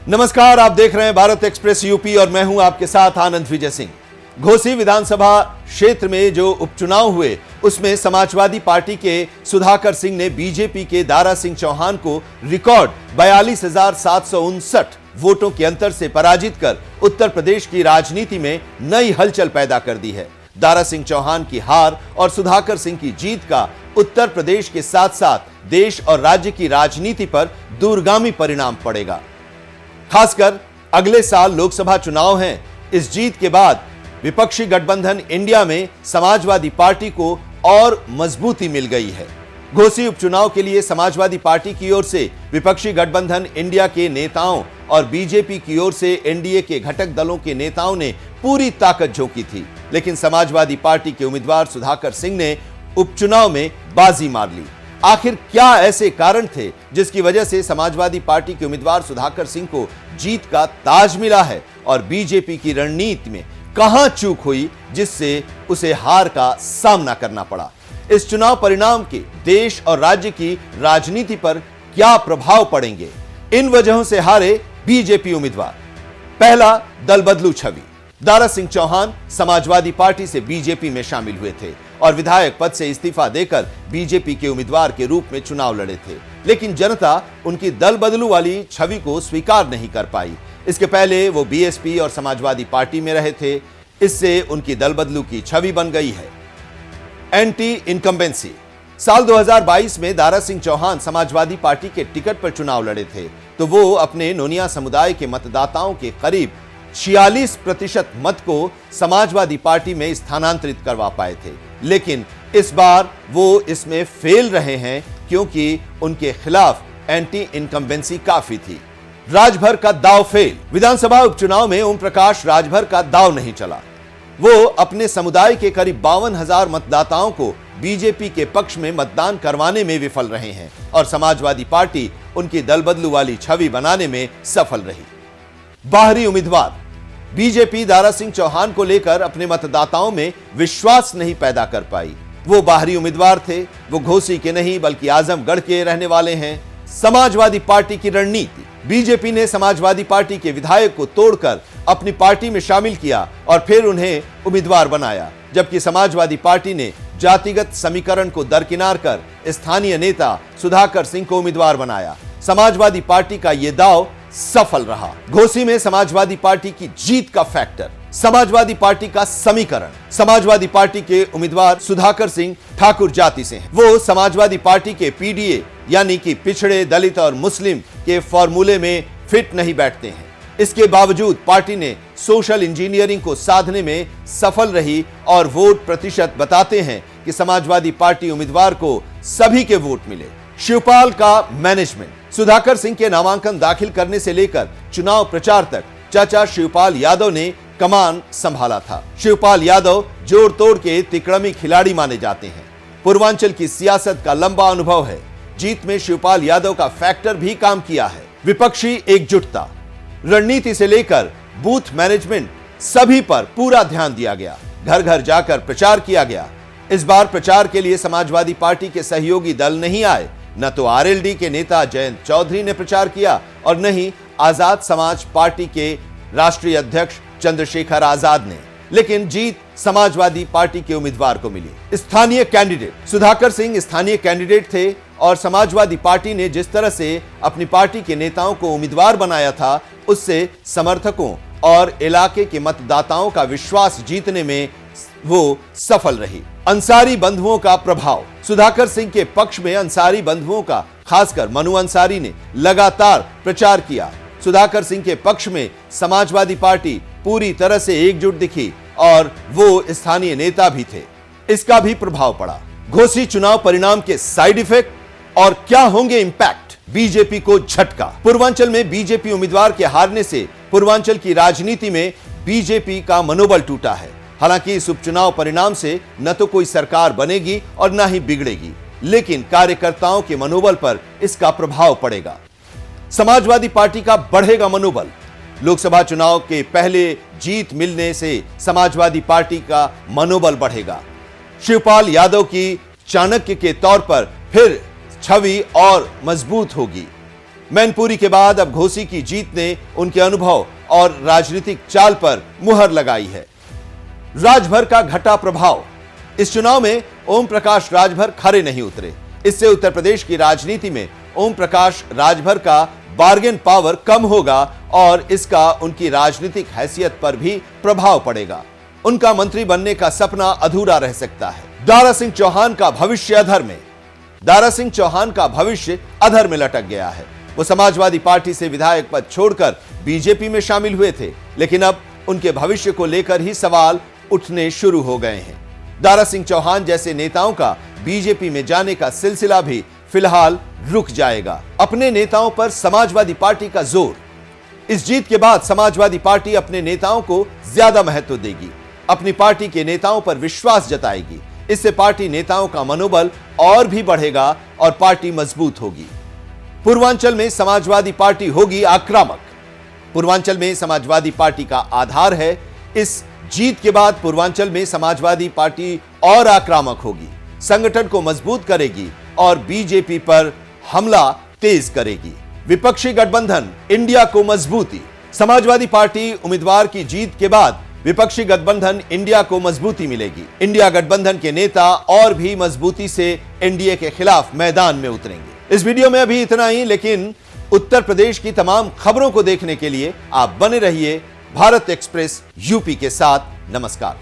नमस्कार, आप देख रहे हैं भारत एक्सप्रेस यूपी और मैं हूं आपके साथ आनंद विजय सिंह। घोसी विधानसभा क्षेत्र में जो उपचुनाव हुए उसमें समाजवादी पार्टी के सुधाकर सिंह ने बीजेपी के दारा सिंह चौहान को रिकॉर्ड 42,759 वोटों के अंतर से पराजित कर उत्तर प्रदेश की राजनीति में नई हलचल पैदा कर दी है। दारा सिंह चौहान की हार और सुधाकर सिंह की जीत का उत्तर प्रदेश के साथ साथ देश और राज्य की राजनीति पर दूरगामी परिणाम पड़ेगा। खासकर अगले साल लोकसभा चुनाव हैं। इस जीत के बाद विपक्षी गठबंधन इंडिया में समाजवादी पार्टी को और मजबूती मिल गई है। घोसी उपचुनाव के लिए समाजवादी पार्टी की ओर से विपक्षी गठबंधन इंडिया के नेताओं और बीजेपी की ओर से एनडीए के घटक दलों के नेताओं ने पूरी ताकत झोंकी थी, लेकिन समाजवादी पार्टी के उम्मीदवार सुधाकर सिंह ने उपचुनाव में बाजी मार ली। आखिर क्या ऐसे कारण थे जिसकी वजह से समाजवादी पार्टी के उम्मीदवार सुधाकर सिंह को जीत का ताज मिला है और बीजेपी की रणनीति में कहां चूक हुई जिससे उसे हार का सामना करना पड़ा? इस चुनाव परिणाम के देश और राज्य की राजनीति पर क्या प्रभाव पड़ेंगे? इन वजहों से हारे बीजेपी उम्मीदवार। पहला, दल बदलू छवि। दारा सिंह चौहान समाजवादी पार्टी से बीजेपी में शामिल हुए थे और विधायक पद से इस्तीफा देकर बीजेपी के उम्मीदवार के रूप में चुनाव लड़े थे, लेकिन जनता उनकी दल बदलू वाली छवि को स्वीकार नहीं कर पाई। इसके पहले वो बीएसपी और समाजवादी पार्टी में रहे थे, इससे उनकी दल बदलू की छवि बन गई है। Anti incumbency. साल 2022 में दारा सिंह चौहान समाजवादी पार्टी के टिकट पर चुनाव लड़े थे तो वो अपने नोनिया समुदाय के मतदाताओं के करीब 46% मत को समाजवादी पार्टी में स्थानांतरित करवा पाए थे, लेकिन इस बार वो इसमें फेल रहे हैं क्योंकि उनके खिलाफ एंटी इनकम्बेंसी काफी थी। राजभर का दाव फेल। विधानसभा उपचुनाव में ओम प्रकाश राजभर का दाव नहीं चला। वो अपने समुदाय के करीब 52,000 मतदाताओं को बीजेपी के पक्ष में मतदान करवाने में विफल रहे हैं और समाजवादी पार्टी उनकी दल बदलू वाली छवि बनाने में सफल रही। बाहरी उम्मीदवार। बीजेपी दारा सिंह चौहान को लेकर अपने मतदाताओं में विश्वास नहीं पैदा कर पाई। वो बाहरी उम्मीदवार थे, वो घोसी के नहीं बल्कि आजमगढ़ के रहने वाले हैं। समाजवादी पार्टी की रणनीति। बीजेपी ने समाजवादी पार्टी के विधायक को तोड़कर अपनी पार्टी में शामिल किया और फिर उन्हें उम्मीदवार बनाया, जबकि समाजवादी पार्टी ने जातिगत समीकरण को दरकिनार कर स्थानीय नेता सुधाकर सिंह को उम्मीदवार बनाया। समाजवादी पार्टी का यह दाव सफल रहा। घोसी में समाजवादी पार्टी की जीत का फैक्टर। समाजवादी पार्टी का समीकरण। समाजवादी पार्टी के उम्मीदवार सुधाकर सिंह ठाकुर जाति से हैं। वो समाजवादी पार्टी के पीडीए यानी कि पिछड़े, दलित और मुस्लिम के फॉर्मूले में फिट नहीं बैठते हैं। इसके बावजूद पार्टी ने सोशल इंजीनियरिंग को साधने में सफल रही और वोट प्रतिशत बताते हैं कि समाजवादी पार्टी उम्मीदवार को सभी के वोट मिले। शिवपाल का मैनेजमेंट। सुधाकर सिंह के नामांकन दाखिल करने से लेकर चुनाव प्रचार तक चाचा शिवपाल यादव ने कमान संभाला था। शिवपाल यादव जोड़ तोड़ के तिकड़मी खिलाड़ी माने जाते हैं। पूर्वांचल की सियासत का लंबा अनुभव है। जीत में शिवपाल यादव का फैक्टर भी काम किया है। विपक्षी एकजुटता। रणनीति से लेकर बूथ मैनेजमेंट सभी पर पूरा ध्यान दिया गया। घर घर जाकर प्रचार किया गया। इस बार प्रचार के लिए समाजवादी पार्टी के सहयोगी दल नहीं आए। न तो आरएलडी के नेता जयंत चौधरी ने प्रचार किया और न ही आजाद समाज पार्टी के राष्ट्रीय अध्यक्ष चंद्रशेखर आजाद ने, लेकिन जीत समाजवादी पार्टी के उम्मीदवार को मिली। स्थानीय कैंडिडेट। सुधाकर सिंह स्थानीय कैंडिडेट थे और समाजवादी पार्टी ने जिस तरह से अपनी पार्टी के नेताओं को उम्मीदवार बनाया था उससे समर्थकों और इलाके के मतदाताओं का विश्वास जीतने में वो सफल रही। अंसारी बंधुओं का प्रभाव। सुधाकर सिंह के पक्ष में अंसारी बंधुओं का, खासकर मनु अंसारी ने लगातार प्रचार किया। सुधाकर सिंह के पक्ष में समाजवादी पार्टी पूरी तरह से एकजुट दिखी और वो स्थानीय नेता भी थे। इसका भी प्रभाव पड़ा। घोसी चुनाव परिणाम के साइड इफेक्ट और क्या होंगे इंपैक्ट? बीजेपी को झटका। पूर्वांचल में बीजेपी उम्मीदवार के हारने से पूर्वांचल की राजनीति में बीजेपी का मनोबल टूटा है। हालांकि इस उपचुनाव परिणाम से न तो कोई सरकार बनेगी और न ही बिगड़ेगी, लेकिन कार्यकर्ताओं के मनोबल पर इसका प्रभाव पड़ेगा। समाजवादी पार्टी का बढ़ेगा मनोबल। लोकसभा चुनाव के पहले जीत मिलने से समाजवादी पार्टी का मनोबल बढ़ेगा। शिवपाल यादव की चाणक्य के तौर पर फिर छवि और मजबूत होगी। मैनपुरी के बाद अब घोसी की जीत ने उनके अनुभव और राजनीतिक चाल पर मुहर लगाई है। राजभर का घटा प्रभाव। इस चुनाव में ओम प्रकाश राजभर खरे नहीं उतरे। इससे उत्तर प्रदेश की राजनीति में ओम प्रकाश राजभर का बार्गेन पावर कम होगा और इसका उनकी राजनीतिक हैसियत पर भी प्रभाव पड़ेगा। उनका मंत्री बनने का सपना अधूरा रह सकता है। दारा सिंह चौहान का भविष्य अधर में। दारा सिंह चौहान का भविष्य अधर में लटक गया है। वो समाजवादी पार्टी से विधायक पद छोड़कर बीजेपी में शामिल हुए थे, लेकिन अब उनके भविष्य को लेकर ही सवाल उठने शुरू हो गए हैं। दारा सिंह चौहान जैसे नेताओं का बीजेपी में जाने का सिलसिला भी फिलहाल रुक जाएगा। अपने नेताओं पर समाजवादी पार्टी का जोर। इस जीत के बाद समाजवादी पार्टी अपने नेताओं को ज्यादा महत्व देगी, अपनी पार्टी के नेताओं पर विश्वास जताएगी। इससे पार्टी नेताओं का मनोबल और भी बढ़ेगा और पार्टी मजबूत होगी। पूर्वांचल में समाजवादी पार्टी होगी आक्रामक। पूर्वांचल में समाजवादी पार्टी का आधार है। इस जीत के बाद पूर्वांचल में समाजवादी पार्टी और आक्रामक होगी, संगठन को मजबूत करेगी और बीजेपी पर हमला तेज करेगी। विपक्षी गठबंधन इंडिया को मजबूती। समाजवादी पार्टी उम्मीदवार की जीत के बाद विपक्षी गठबंधन इंडिया को मजबूती मिलेगी। इंडिया गठबंधन के नेता और भी मजबूती से एनडीए के खिलाफ मैदान में उतरेंगे। इस वीडियो में अभी इतना ही, लेकिन उत्तर प्रदेश की तमाम खबरों को देखने के लिए आप बने रहिए भारत एक्सप्रेस यूपी के साथ। नमस्कार।